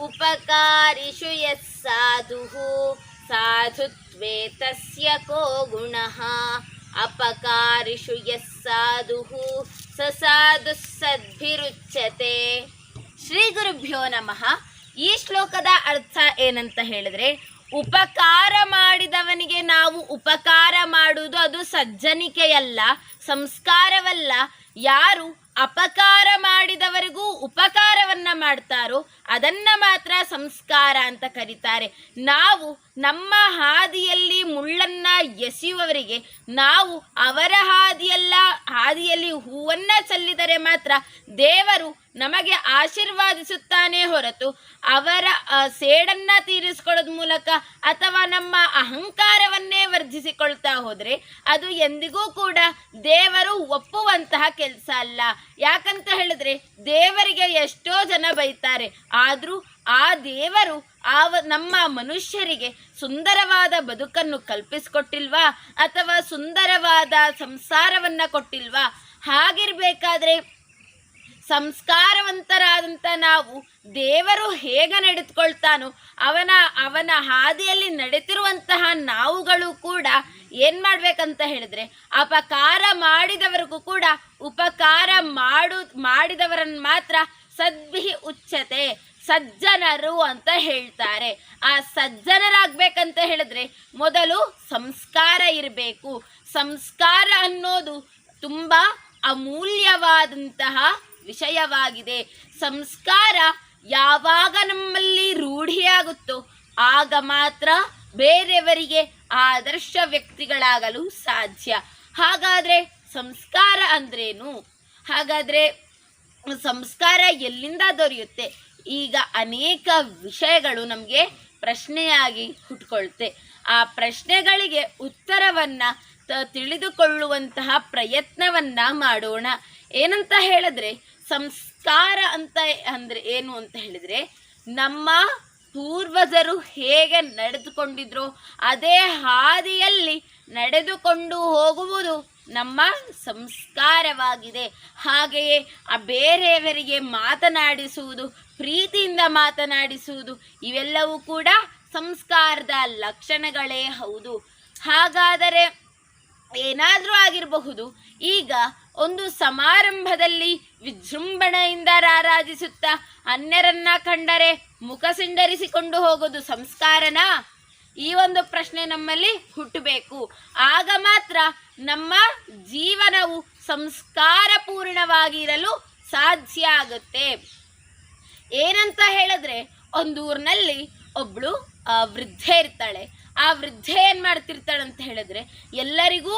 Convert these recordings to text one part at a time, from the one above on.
ಉಪಕಾರಿಷು ಯಃ ಸಾಧುಃ ಸಾಧುತ್ವೇ ತಸ್ಯ ಕೋ ಗುಣಃ ಅಪಕಾರಿಷು ಯಃ ಸಾಧುಃ ಸ ಸಾಧುಃ ಸದ್ಭಿರುಚ್ಯತೆ. ಶ್ರೀ ಗುರುಭ್ಯೋ ನಮಃ. ಈ ಶ್ಲೋಕದ ಅರ್ಥ ಏನಂತ ಹೇಳಿದ್ರೆ, ಉಪಕಾರ ಮಾಡಿದವನಿಗೆ ನಾವು ಉಪಕಾರ ಮಾಡುವುದು ಅದು ಸಜ್ಜನಿಕೆಯಲ್ಲ, ಸಂಸ್ಕಾರವಲ್ಲ. ಯಾರು ಅಪಕಾರ ಮಾಡಿದವರಿಗೂ ಉಪಕಾರವನ್ನ ಮಾಡ್ತಾರೋ ಅದನ್ನ ಮಾತ್ರ ಸಂಸ್ಕಾರ ಅಂತ ಕರೀತಾರೆ. ನಾವು ನಮ್ಮ ಹಾದಿಯಲ್ಲಿ ಮುಳ್ಳನ್ನ ಎಸೆಯುವವರಿಗೆ ನಾವು ಅವರ ಹಾದಿಯಲ್ಲಿ ಹೂವನ್ನ ಚೆಲ್ಲಿದರೆ ಮಾತ್ರ ದೇವರು ನಮಗೆ ಆಶೀರ್ವಾದಿಸುತ್ತಾನೆ ಹೊರತು ಅವರ ಸೇಡನ್ನ ತೀರಿಸಿಕೊಳ್ಳೋದ್ ಮೂಲಕ ಅಥವಾ ನಮ್ಮ ಅಹಂಕಾರವನ್ನೇ ವರ್ಧಿಸಿಕೊಳ್ತಾ ಹೋದ್ರೆ ಅದು ಎಂದಿಗೂ ಕೂಡ ದೇವರು ಒಪ್ಪುವಂತಹ ಕೆಲಸ ಅಲ್ಲ. ಯಾಕಂತ ಹೇಳಿದ್ರೆ ದೇವರಿಗೆ ಎಷ್ಟೋ ಜನ ಬೈತಾರೆ, ಆದ್ರೂ ಆ ದೇವರು ನಮ್ಮ ಮನುಷ್ಯರಿಗೆ ಸುಂದರವಾದ ಬದುಕನ್ನು ಕಲ್ಪಿಸಿಕೊಟ್ಟಿಲ್ವಾ ಅಥವಾ ಸುಂದರವಾದ ಸಂಸಾರವನ್ನ ಕೊಟ್ಟಿಲ್ವಾ? ಹಾಗಿರ್ಬೇಕಾದ್ರೆ ಸಂಸ್ಕಾರವಂತರಾದಂಥ ನಾವು ದೇವರು ಹೇಗೆ ನಡೆದುಕೊಳ್ತಾನೋ ಅವನ ಹಾದಿಯಲ್ಲಿ ನಡೆತಿರುವಂತಹ ನಾವುಗಳು ಕೂಡ ಏನು ಮಾಡಬೇಕಂತ ಹೇಳಿದ್ರೆ, ಅಪಕಾರ ಮಾಡಿದವರಿಗೂ ಕೂಡ ಉಪಕಾರ ಮಾಡಿದವರನ್ನು ಮಾತ್ರ ಸದ್ಭಿ ಉಚ್ಯತೆ, ಸಜ್ಜನರು ಅಂತ ಹೇಳ್ತಾರೆ. ಆ ಸಜ್ಜನರಾಗಬೇಕಂತ ಹೇಳಿದ್ರೆ ಮೊದಲು ಸಂಸ್ಕಾರ ಇರಬೇಕು. ಸಂಸ್ಕಾರ ಅನ್ನೋದು ತುಂಬ ಅಮೂಲ್ಯವಾದಂತಹ ವಿಷಯವಾಗಿದೆ. ಸಂಸ್ಕಾರ ಯಾವಾಗ ನಮ್ಮಲ್ಲಿ ರೂಢಿಯಾಗುತ್ತೋ ಆಗ ಮಾತ್ರ ಬೇರೆಯವರಿಗೆ ಆದರ್ಶ ವ್ಯಕ್ತಿಗಳಾಗಲು ಸಾಧ್ಯ. ಹಾಗಾದ್ರೆ ಸಂಸ್ಕಾರ ಅಂದ್ರೇನು? ಹಾಗಾದ್ರೆ ಸಂಸ್ಕಾರ ಎಲ್ಲಿಂದ ದೊರೆಯುತ್ತೆ? ಈಗ ಅನೇಕ ವಿಷಯಗಳು ನಮಗೆ ಪ್ರಶ್ನೆಯಾಗಿ ಹುಟ್ಕೊಳ್ತೆ. ಆ ಪ್ರಶ್ನೆಗಳಿಗೆ ಉತ್ತರವನ್ನ ತಿಳಿದುಕೊಳ್ಳುವಂತಹ ಪ್ರಯತ್ನವನ್ನ ಮಾಡೋಣ. ಏನಂತ ಹೇಳಿದ್ರೆ, ಸಂಸ್ಕಾರ ಅಂತ ಅಂದ್ರೆ ಏನು ಅಂತ ಹೇಳಿದ್ರೆ, ನಮ್ಮ ಪೂರ್ವಜರು ಹೇಗೆ ನಡೆದುಕೊಂಡಿದ್ರು ಅದೇ ಹಾದಿಯಲ್ಲಿ ನಡೆದುಕೊಂಡು ಹೋಗುವುದು ನಮ್ಮ ಸಂಸ್ಕಾರವಾಗಿದೆ. ಹಾಗೆಯೇ ಬೇರೆಯವರಿಗೆ ಮಾತನಾಡಿಸುವುದು, ಪ್ರೀತಿಯಿಂದ ಮಾತನಾಡಿಸುವುದು, ಇವೆಲ್ಲವೂ ಕೂಡ ಸಂಸ್ಕಾರದ ಲಕ್ಷಣಗಳೇ ಹೌದು. ಹಾಗಾದರೆ ಏನಾದರೂ ಆಗಿರಬಹುದು. ಈಗ ಒಂದು ಸಮಾರಂಭದಲ್ಲಿ ವಿಜೃಂಭಣೆಯಿಂದ ರಾರಾಜಿಸುತ್ತಾ ಅನ್ಯರನ್ನ ಕಂಡರೆ ಮುಖ ಸಿಂಡರಿಸಿಕೊಂಡು ಹೋಗೋದು ಸಂಸ್ಕಾರನಾ? ಈ ಒಂದು ಪ್ರಶ್ನೆ ನಮ್ಮಲ್ಲಿ ಹುಟ್ಟಬೇಕು. ಆಗ ಮಾತ್ರ ನಮ್ಮ ಜೀವನವು ಸಂಸ್ಕಾರಪೂರ್ಣವಾಗಿರಲು ಸಾಧ್ಯ ಆಗುತ್ತೆ. ಏನಂತ ಹೇಳಿದ್ರೆ, ಒಂದು ಊರಿನಲ್ಲಿ ಒಬ್ಳು ವೃದ್ಧೆ ಇರ್ತಾಳೆ. ಆ ವೃದ್ಧೆ ಏನು ಮಾಡ್ತಿರ್ತಾಳೆ ಅಂತ ಹೇಳಿದ್ರೆ, ಎಲ್ಲರಿಗೂ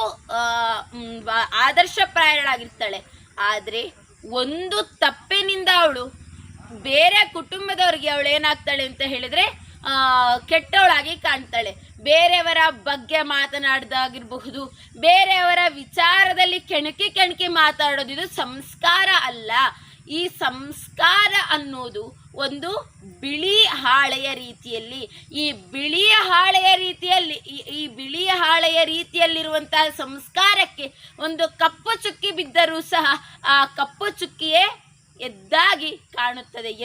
ಆದರ್ಶಪ್ರಾಯಳಾಗಿರ್ತಾಳೆ. ಆದರೆ ಒಂದು ತಪ್ಪಿನಿಂದ ಅವಳು ಬೇರೆ ಕುಟುಂಬದವ್ರಿಗೆ ಅವಳು ಏನಾಗ್ತಾಳೆ ಅಂತ ಹೇಳಿದ್ರೆ ಕೆಟ್ಟವಳಾಗಿ ಕಾಣ್ತಾಳೆ. ಬೇರೆಯವರ ಬಗ್ಗೆ ಮಾತನಾಡೋದಾಗಿರಬಹುದು, ಬೇರೆಯವರ ವಿಚಾರದಲ್ಲಿ ಕೆಣಕಿ ಮಾತಾಡೋದು ಇದು ಸಂಸ್ಕಾರ ಅಲ್ಲ. ಈ ಸಂಸ್ಕಾರ ಅನ್ನೋದು ಒಂದು ಬಿಳಿ ಹಾಳೆಯ ರೀತಿಯಲ್ಲಿ, ಈ ಬಿಳಿಯ ಹಾಳೆಯ ರೀತಿಯಲ್ಲಿರುವಂತಹ ಸಂಸ್ಕಾರಕ್ಕೆ ಒಂದು ಕಪ್ಪು ಚುಕ್ಕಿ ಬಿದ್ದರೂ ಸಹ ಆ ಕಪ್ಪು ಚುಕ್ಕಿಯೇ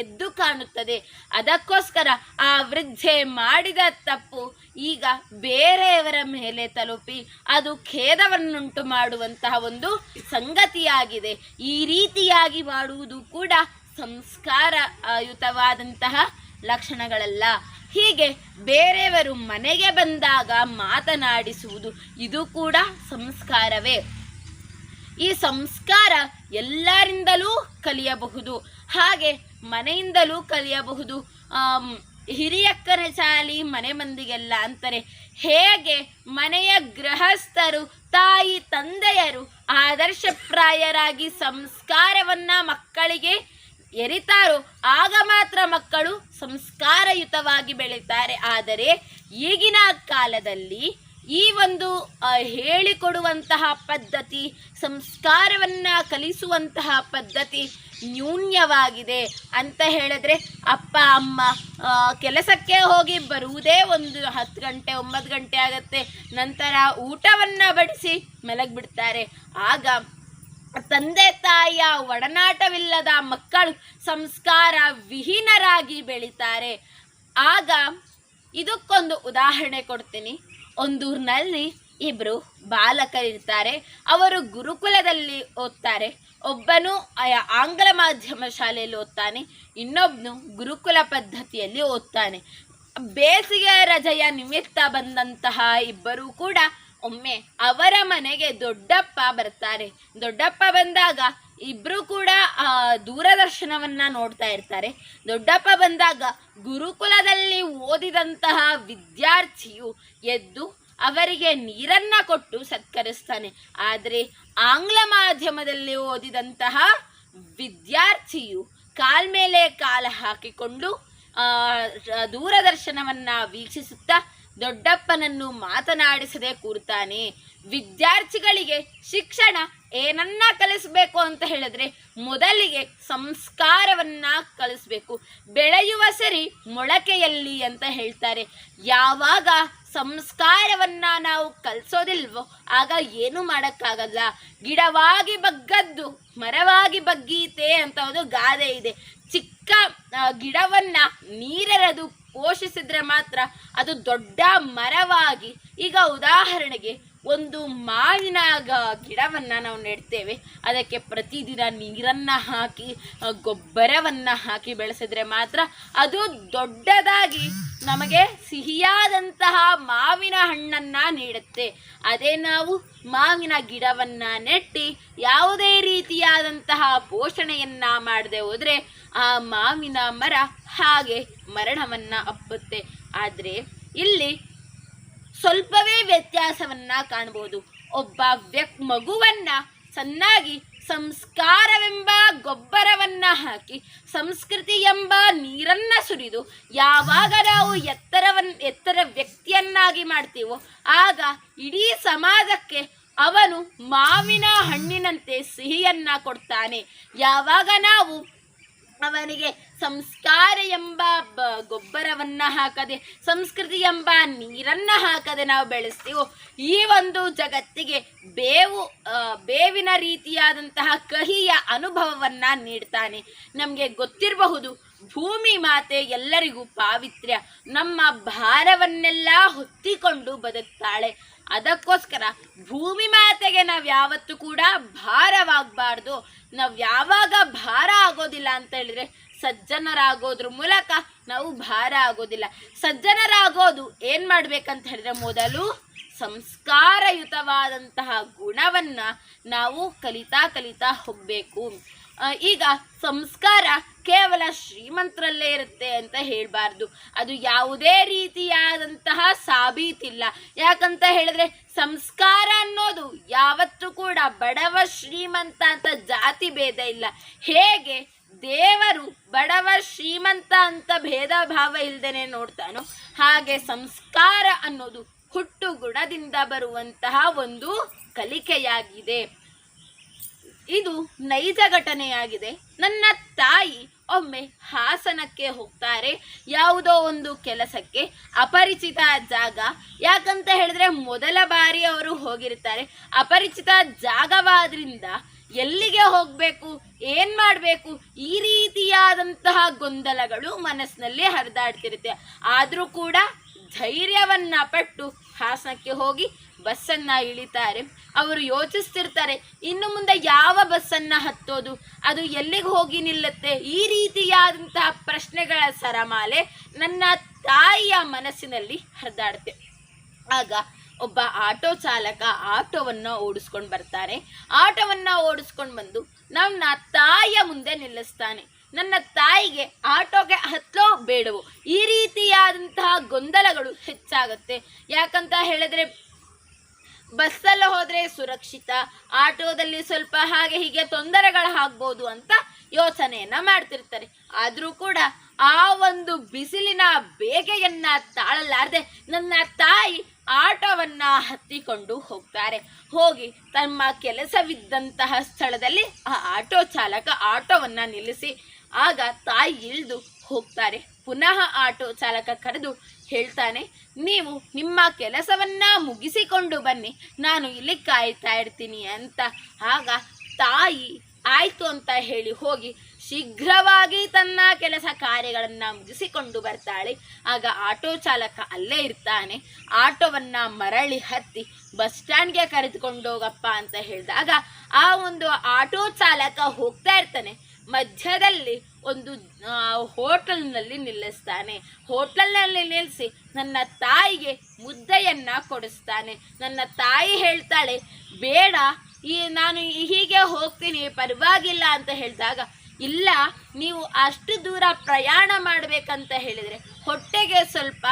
ಎದ್ದು ಕಾಣುತ್ತದೆ. ಅದಕ್ಕೋಸ್ಕರ ಆ ವೃದ್ಧೆ ಮಾಡಿದ ತಪ್ಪು ಈಗ ಬೇರೆಯವರ ಮೇಲೆ ತಲುಪಿ ಅದು ಖೇದವನ್ನುಂಟು ಮಾಡುವಂತಹ ಒಂದು ಸಂಗತಿಯಾಗಿದೆ. ಈ ರೀತಿಯಾಗಿ ಮಾಡುವುದು ಕೂಡ ಸಂಸ್ಕಾರಯುತವಾದಂತಹ ಲಕ್ಷಣಗಳಲ್ಲ. ಹೀಗೆ ಬೇರೆಯವರು ಮನೆಗೆ ಬಂದಾಗ ಮಾತನಾಡಿಸುವುದು ಇದು ಕೂಡ ಸಂಸ್ಕಾರವೇ. ಈ ಸಂಸ್ಕಾರ ಎಲ್ಲರಿಂದಲೂ ಕಲಿಯಬಹುದು, ಹಾಗೆ ಮನೆಯಿಂದಲೂ ಕಲಿಯಬಹುದು. ಹಿರಿಯಕ್ಕನ ಚಾಲಿ ಮನೆ ಮಂದಿಗೆಲ್ಲ ಅಂತಾರೆ. ಹೇಗೆ ಮನೆಯ ಗೃಹಸ್ಥರು ತಾಯಿ ತಂದೆಯರು ಆದರ್ಶಪ್ರಾಯರಾಗಿ ಸಂಸ್ಕಾರವನ್ನ ಮಕ್ಕಳಿಗೆ ಎರಿತಾರೋ ಆಗ ಮಾತ್ರ ಮಕ್ಕಳು ಸಂಸ್ಕಾರಯುತವಾಗಿ ಬೆಳೀತಾರೆ. ಆದರೆ ಈಗಿನ ಕಾಲದಲ್ಲಿ ಈ ಒಂದು ಹೇಳಿಕೊಡುವಂತಹ ಪದ್ಧತಿ, ಸಂಸ್ಕಾರವನ್ನು ಕಲಿಸುವಂತಹ ಪದ್ಧತಿ ನ್ಯೂನ್ಯವಾಗಿದೆ ಅಂತ ಹೇಳಿದ್ರೆ, ಅಪ್ಪ ಅಮ್ಮ ಕೆಲಸಕ್ಕೆ ಹೋಗಿ ಬರುವುದೇ ಒಂದು 10 ಗಂಟೆ 9 ಗಂಟೆ ಆಗುತ್ತೆ. ನಂತರ ಊಟವನ್ನು ಬಡಿಸಿ ಮಲಗಿಬಿಡ್ತಾರೆ. ಆಗ ತಂದೆ ತಾಯಿಯ ಒಡನಾಟವಿಲ್ಲದ ಮಕ್ಕಳು ಸಂಸ್ಕಾರ ವಿಹೀನರಾಗಿ ಬೆಳೀತಾರೆ. ಆಗ ಇದಕ್ಕೊಂದು ಉದಾಹರಣೆ ಕೊಡ್ತೀನಿ. ಒಂದೂರಿನಲ್ಲಿ ಇಬ್ಬರು ಬಾಲಕರಿರ್ತಾರೆ. ಅವರು ಗುರುಕುಲದಲ್ಲಿ ಓದ್ತಾರೆ. ಒಬ್ಬನು ಆಂಗ್ಲ ಮಾಧ್ಯಮ ಶಾಲೆಯಲ್ಲಿ ಓದ್ತಾನೆ, ಇನ್ನೊಬ್ಬನು ಗುರುಕುಲ ಪದ್ಧತಿಯಲ್ಲಿ ಓದ್ತಾನೆ. ಬೇಸಿಗೆ ರಜೆಯ ನಿಮಿತ್ತ ಬಂದಂತಹ ಇಬ್ಬರೂ ಕೂಡ ಒಮ್ಮೆ ಅವರ ಮನೆಗೆ ದೊಡ್ಡಪ್ಪ ಬರ್ತಾರೆ. ದೊಡ್ಡಪ್ಪ ಬಂದಾಗ ಇಬ್ರು ಕೂಡ ದೂರದರ್ಶನವನ್ನ ನೋಡ್ತಾ ಇರ್ತಾರೆ. ದೊಡ್ಡಪ್ಪ ಬಂದಾಗ ಗುರುಕುಲದಲ್ಲಿ ಓದಿದಂತಹ ವಿದ್ಯಾರ್ಥಿಯು ಎದ್ದು ಅವರಿಗೆ ನೀರನ್ನ ಕೊಟ್ಟು ಸತ್ಕರಿಸ್ತಾನೆ. ಆದರೆ ಆಂಗ್ಲ ಮಾಧ್ಯಮದಲ್ಲಿ ಓದಿದಂತಹ ವಿದ್ಯಾರ್ಥಿಯು ಕಾಲ್ಮೇಲೆ ಕಾಲ ಹಾಕಿಕೊಂಡು ದೂರದರ್ಶನವನ್ನ ವೀಕ್ಷಿಸುತ್ತಾ ದೊಡ್ಡಪ್ಪನನ್ನು ಮಾತನಾಡಿಸದೆ ಕೂರ್ತಾನೆ. ವಿದ್ಯಾರ್ಥಿಗಳಿಗೆ ಶಿಕ್ಷಣ ಏನನ್ನ ಕಲಿಸಬೇಕು ಅಂತ ಹೇಳಿದ್ರೆ ಮೊದಲಿಗೆ ಸಂಸ್ಕಾರವನ್ನ ಕಲಿಸ್ಬೇಕು. ಬೆಳೆಯುವ ಸರಿ ಮೊಳಕೆಯಲ್ಲಿ ಅಂತ ಹೇಳ್ತಾರೆ. ಯಾವಾಗ ಸಂಸ್ಕಾರವನ್ನ ನಾವು ಕಲಿಸೋದಿಲ್ವೋ ಆಗ ಏನು ಮಾಡೋಕ್ಕಾಗಲ್ಲ. ಗಿಡವಾಗಿ ಬಗ್ಗದ್ದು ಮರವಾಗಿ ಬಗ್ಗೀತೆ ಅಂತ ಒಂದು ಗಾದೆ ಇದೆ. ಚಿಕ್ಕ ಗಿಡವನ್ನ ನೀರೆರೆದು ಪೋಷಿಸಿದ್ರೆ ಮಾತ್ರ ಅದು ದೊಡ್ಡ ಮರವಾಗಿ, ಈಗ ಉದಾಹರಣೆಗೆ ಒಂದು ಮಾವಿನ ಗಿಡವನ್ನ ನಾವು ನೆಡ್ತೇವೆ, ಅದಕ್ಕೆ ಪ್ರತಿದಿನ ನೀರನ್ನ ಹಾಕಿ ಗೊಬ್ಬರವನ್ನ ಹಾಕಿ ಬೆಳೆಸಿದ್ರೆ ಮಾತ್ರ ಅದು ದೊಡ್ಡದಾಗಿ ನಮಗೆ ಸಿಹಿಯಾದಂತಹ ಮಾವಿನ ಹಣ್ಣನ್ನ ನೀಡುತ್ತೆ. ಅದೇ ನಾವು ಮಾವಿನ ಗಿಡವನ್ನ ನೆಟ್ಟಿ ಯಾವುದೇ ರೀತಿಯಾದಂತಹ ಪೋಷಣೆಯನ್ನ ಮಾಡದೆ ಹೋದ್ರೆ ಆ ಮಾವಿನ ಮರ ಹಾಗೆ ಮರಣವನ್ನ ಅಪ್ಪುತ್ತೆ. ಆದರೆ ಇಲ್ಲಿ ಸ್ವಲ್ಪವೇ ವ್ಯತ್ಯಾಸವನ್ನ ಕಾಣಬಹುದು. ಒಬ್ಬ ಮಗುವನ್ನ ಚೆನ್ನಾಗಿ ಸಂಸ್ಕಾರವೆಂಬ ಗೊಬ್ಬರವನ್ನ ಹಾಕಿ ಸಂಸ್ಕೃತಿ ಎಂಬ ನೀರನ್ನ ಸುರಿದು ಯಾವಾಗ ನಾವು ಎತ್ತರ ವ್ಯಕ್ತಿಯನ್ನಾಗಿ ಮಾಡ್ತೀವೋ ಆಗ ಇಡೀ ಸಮಾಜಕ್ಕೆ ಅವನು ಮಾವಿನ ಹಣ್ಣಿನಂತೆ ಸಿಹಿಯನ್ನ ಕೊಡ್ತಾನೆ. ಯಾವಾಗ ನಾವು ಅವನಿಗೆ ಸಂಸ್ಕಾರ ಎಂಬ ಗೊಬ್ಬರವನ್ನ ಹಾಕದೆ ಸಂಸ್ಕೃತಿ ಎಂಬ ನೀರನ್ನ ಹಾಕದೆ ನಾವು ಬೆಳೆಸ್ತೀವೋ ಈ ಒಂದು ಜಗತ್ತಿಗೆ ಬೇವಿನ ರೀತಿಯಾದಂತಹ ಕಹಿಯ ಅನುಭವವನ್ನ ನೀಡ್ತಾನೆ. ನಮಗೆ ಗೊತ್ತಿರಬಹುದು, ಭೂಮಿ ಮಾತೆ ಎಲ್ಲರಿಗೂ ಪಾವಿತ್ರ್ಯ, ನಮ್ಮ ಭಾರವನ್ನೆಲ್ಲ ಹೊತ್ತಿಕೊಂಡು ಬದುಕ್ತಾಳೆ. ಅದಕ್ಕೋಸ್ಕರ ಭೂಮಿ ಮಾತೆಗೆ ನಾವು ಯಾವತ್ತೂ ಕೂಡ ಭಾರವಾಗಬಾರ್ದು. ನಾವು ಯಾವಾಗ ಭಾರ ಆಗೋದಿಲ್ಲ ಅಂತ ಹೇಳಿದ್ರೆ ಸಜ್ಜನರಾಗೋದ್ರ ಮೂಲಕ ನಾವು ಭಾರ ಆಗೋದಿಲ್ಲ. ಸಜ್ಜನರಾಗೋದು ಏನ್ ಮಾಡ್ಬೇಕಂತ ಹೇಳಿದ್ರೆ ಮೊದಲು ಸಂಸ್ಕಾರಯುತವಾದಂತಹ ಗುಣವನ್ನ ನಾವು ಕಲಿತಾ ಹೋಗ್ಬೇಕು. ಈಗ ಸಂಸ್ಕಾರ ಕೇವಲ ಶ್ರೀಮಂತರಲ್ಲೇ ಇರುತ್ತೆ ಅಂತ ಹೇಳಬಾರ್ದು. ಅದು ಯಾವುದೇ ರೀತಿಯಾದಂತಹ ಸಾಬೀತಿಲ್ಲ. ಯಾಕಂತ ಹೇಳಿದ್ರೆ ಸಂಸ್ಕಾರ ಅನ್ನೋದು ಯಾವತ್ತೂ ಕೂಡ ಬಡವ ಶ್ರೀಮಂತ ಅಂತ ಜಾತಿ ಭೇದ ಇಲ್ಲ. ಹೇಗೆ ದೇವರು ಬಡವ ಶ್ರೀಮಂತ ಅಂತ ಭೇದ ಭಾವ ಇಲ್ದೇನೆ ನೋಡ್ತಾನೋ ಹಾಗೆ ಸಂಸ್ಕಾರ ಅನ್ನೋದು ಹುಟ್ಟು ಗುಣದಿಂದ ಬರುವಂತಹ ಒಂದು ಕಲಿಕೆಯಾಗಿದೆ. ಇದು ನೈಜ ಘಟನೆಯಾಗಿದೆ. ನನ್ನ ತಾಯಿ ಒಮ್ಮೆ ಹಾಸನಕ್ಕೆ ಹೋಗ್ತಾರೆ, ಯಾವುದೋ ಒಂದು ಕೆಲಸಕ್ಕೆ, ಅಪರಿಚಿತ ಜಾಗ. ಯಾಕಂತ ಹೇಳಿದ್ರೆ ಮೊದಲ ಬಾರಿ ಅವರು ಹೋಗಿರ್ತಾರೆ. ಅಪರಿಚಿತ ಜಾಗವಾದ್ರಿಂದ ಎಲ್ಲಿಗೆ ಹೋಗಬೇಕು, ಏನ್ ಮಾಡಬೇಕು, ಈ ರೀತಿಯಾದಂತಹ ಗೊಂದಲಗಳು ಮನಸ್ಸಿನಲ್ಲಿ ಹರಿದಾಡ್ತಿರುತ್ತೆ. ಆದರೂ ಕೂಡ ಧೈರ್ಯವನ್ನ ಪಟ್ಟು ಹಾಸನಕ್ಕೆ ಹೋಗಿ ಬಸ್ಸನ್ನ ಇಳಿತಾರೆ. ಅವರು ಯೋಚಿಸ್ತಿರ್ತಾರೆ, ಇನ್ನು ಮುಂದೆ ಯಾವ ಬಸ್ಸನ್ನ ಹತ್ತೋದು, ಅದು ಎಲ್ಲಿಗೆ ಹೋಗಿ ನಿಲ್ಲುತ್ತೆ, ಈ ರೀತಿಯಾದಂತಹ ಪ್ರಶ್ನೆಗಳ ಸರಮಾಲೆ ನನ್ನ ತಾಯಿಯ ಮನಸ್ಸಿನಲ್ಲಿ ಹರಿದಾಡುತ್ತೆ. ಆಗ ಒಬ್ಬ ಆಟೋ ಚಾಲಕ ಆಟೋವನ್ನು ಓಡಿಸ್ಕೊಂಡು ಬರ್ತಾನೆ. ಆಟೋವನ್ನು ಓಡಿಸ್ಕೊಂಡು ಬಂದು ನನ್ನ ತಾಯಿಯ ಮುಂದೆ ನಿಲ್ಲಿಸ್ತಾನೆ. ನನ್ನ ತಾಯಿಗೆ ಆಟೋಗೆ ಹತ್ತಲೋ ಬೇಡವೋ ಈ ರೀತಿಯಾದಂತಹ ಗೊಂದಲಗಳು ಹೆಚ್ಚಾಗುತ್ತೆ. ಯಾಕಂತ ಹೇಳಿದ್ರೆ ಬಸ್ಸಲ್ಲಿ ಹೋದ್ರೆ ಸುರಕ್ಷಿತ, ಆಟೋದಲ್ಲಿ ಸ್ವಲ್ಪ ಹಾಗೆ ಹೀಗೆ ತೊಂದರೆಗಳು ಆಗ್ಬೋದು ಅಂತ ಯೋಚನೆಯನ್ನ ಮಾಡ್ತಿರ್ತಾರೆ. ಆದರೂ ಕೂಡ ಆ ಒಂದು ಬಿಸಿಲಿನ ಬೇಗೆಯನ್ನ ತಾಳಲಾರದೆ ನನ್ನ ತಾಯಿ ಆಟೋವನ್ನ ಹತ್ತಿಕೊಂಡು ಹೋಗ್ತಾರೆ. ಹೋಗಿ ತಮ್ಮ ಕೆಲಸವಿದ್ದಂತಹ ಸ್ಥಳದಲ್ಲಿ ಆ ಆಟೋ ಚಾಲಕ ಆಟೋವನ್ನ ನಿಲ್ಲಿಸಿ ಆಗ ತಾಯಿ ಇಳಿದು ಹೋಗ್ತಾರೆ. ಪುನಃ ಆಟೋ ಚಾಲಕ ಕರೆದು ಹೇಳ್ತಾನೆ, ನೀವು ನಿಮ್ಮ ಕೆಲಸವನ್ನ ಮುಗಿಸಿಕೊಂಡು ಬನ್ನಿ, ನಾನು ಇಲ್ಲಿ ಕಾಯ್ತಾ ಇರ್ತೀನಿ ಅಂತ. ಆಗ ತಾಯಿ ಆಯ್ತು ಅಂತ ಹೇಳಿ ಹೋಗಿ ಶೀಘ್ರವಾಗಿ ತನ್ನ ಕೆಲಸ ಕಾರ್ಯಗಳನ್ನು ಮುಗಿಸಿಕೊಂಡು ಬರ್ತಾಳೆ. ಆಗ ಆಟೋ ಚಾಲಕ ಅಲ್ಲೇ ಇರ್ತಾನೆ. ಆಟೋವನ್ನ ಮರಳಿ ಹತ್ತಿ ಬಸ್ ಸ್ಟ್ಯಾಂಡ್ಗೆ ಕರೆದುಕೊಂಡೋಗಪ್ಪ ಅಂತ ಹೇಳಿದಾಗ ಆ ಒಂದು ಆಟೋ ಚಾಲಕ ಹೋಗ್ತಾ ಇರ್ತಾನೆ. ಮಧ್ಯದಲ್ಲಿ ಒಂದು ಹೋಟೆಲ್ನಲ್ಲಿ ನಿಲ್ಲಿಸ್ತಾನೆ. ಹೋಟೆಲ್ನಲ್ಲಿ ನಿಲ್ಲಿಸಿ ನನ್ನ ತಾಯಿಗೆ ಮುದ್ದೆಯನ್ನ ಕೊಡಿಸ್ತಾನೆ. ನನ್ನ ತಾಯಿ ಹೇಳ್ತಾಳೆ, ಬೇಡ, ನಾನು ಹೀಗೆ ಹೋಗ್ತೀನಿ, ಪರವಾಗಿಲ್ಲ ಅಂತ ಹೇಳಿದಾಗ, ಇಲ್ಲ, ನೀವು ಅಷ್ಟು ದೂರ ಪ್ರಯಾಣ ಮಾಡಬೇಕಂತ ಹೇಳಿದರೆ ಹೊಟ್ಟೆಗೆ ಸ್ವಲ್ಪ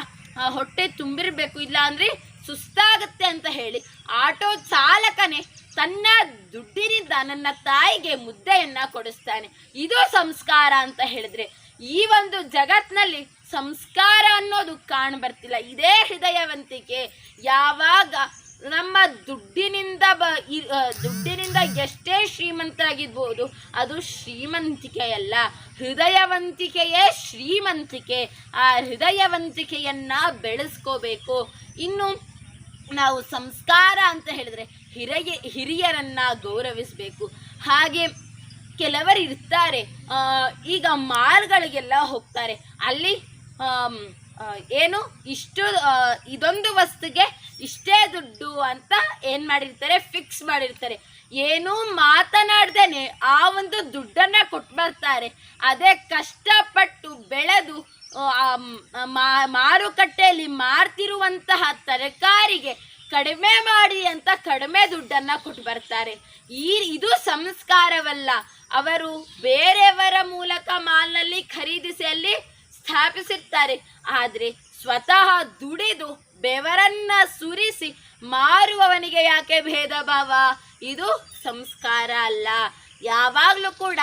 ಹೊಟ್ಟೆ ತುಂಬಿರಬೇಕು, ಇಲ್ಲ ಅಂದರೆ ಸುಸ್ತಾಗುತ್ತೆ ಅಂತ ಹೇಳಿ ಆಟೋ ಚಾಲಕನೇ ತನ್ನ ದುಡ್ಡಿನಿಂದ ನನ್ನ ತಾಯಿಗೆ ಮುದ್ದೆಯನ್ನ ಕೊಡಿಸ್ತಾನೆ. ಇದು ಸಂಸ್ಕಾರ ಅಂತ ಹೇಳಿದ್ರೆ ಈ ಒಂದು ಜಗತ್ನಲ್ಲಿ ಸಂಸ್ಕಾರ ಅನ್ನೋದು ಕಾಣಬರ್ತಿಲ್ಲ. ಇದೇ ಹೃದಯವಂತಿಕೆ. ಯಾವಾಗ ನಮ್ಮ ದುಡ್ಡಿನಿಂದ ಎಷ್ಟೇ ಶ್ರೀಮಂತರಾಗಿರ್ಬೋದು, ಅದು ಶ್ರೀಮಂತಿಕೆಯಲ್ಲ, ಹೃದಯವಂತಿಕೆಯೇ ಶ್ರೀಮಂತಿಕೆ. ಆ ಹೃದಯವಂತಿಕೆಯನ್ನ ಬೆಳೆಸ್ಕೋಬೇಕು. ಇನ್ನು ನಾವು ಸಂಸ್ಕಾರ ಅಂತ ಹೇಳಿದ್ರೆ ಹಿರಿಯರನ್ನ ಗೌರವಿಸಬೇಕು. ಹಾಗೆ ಕೆಲವರು ಇರ್ತಾರೆ, ಈಗ ಮಾಲ್ಗಳಿಗೆಲ್ಲ ಹೋಗ್ತಾರೆ, ಅಲ್ಲಿ ಏನು ಇದೊಂದು ವಸ್ತುಗೆ ಇಷ್ಟೇ ದುಡ್ಡು ಅಂತ ಮಾಡಿರ್ತಾರೆ, ಫಿಕ್ಸ್ ಮಾಡಿರ್ತಾರೆ. ಏನೂ ಮಾತನಾಡ್ದೇನೆ ಆ ಒಂದು ದುಡ್ಡನ್ನ ಕೊಟ್ಟು ಬರ್ತಾರೆ. ಅದೇ ಕಷ್ಟಪಟ್ಟು ಬೆಳೆದು ಮಾರುಕಟ್ಟೆಯಲ್ಲಿ ಮಾರ್ತಿರುವಂತಹ ತರಕಾರಿಗೆ ಕಡಿಮೆ ಮಾಡಿ ಅಂತ ಕಡಿಮೆ ದುಡ್ಡನ್ನ ಕೊಟ್ಟು ಬರ್ತಾರೆ. ಇದು ಸಂಸ್ಕಾರವಲ್ಲ. ಅವರು ಬೇರೆಯವರ ಮೂಲಕ ಮಾಲ್ನಲ್ಲಿ ಖರೀದಿಸಿ ಅಲ್ಲಿ ಸ್ಥಾಪಿಸಿರ್ತಾರೆ. ಆದರೆ ಸ್ವತಃ ದುಡಿದು ಬೆವರನ್ನ ಸುರಿಸಿ ಮಾರುವವನಿಗೆ ಯಾಕೆ ಭೇದ ಭಾವ? ಇದು ಸಂಸ್ಕಾರ ಅಲ್ಲ. ಯಾವಾಗಲೂ ಕೂಡ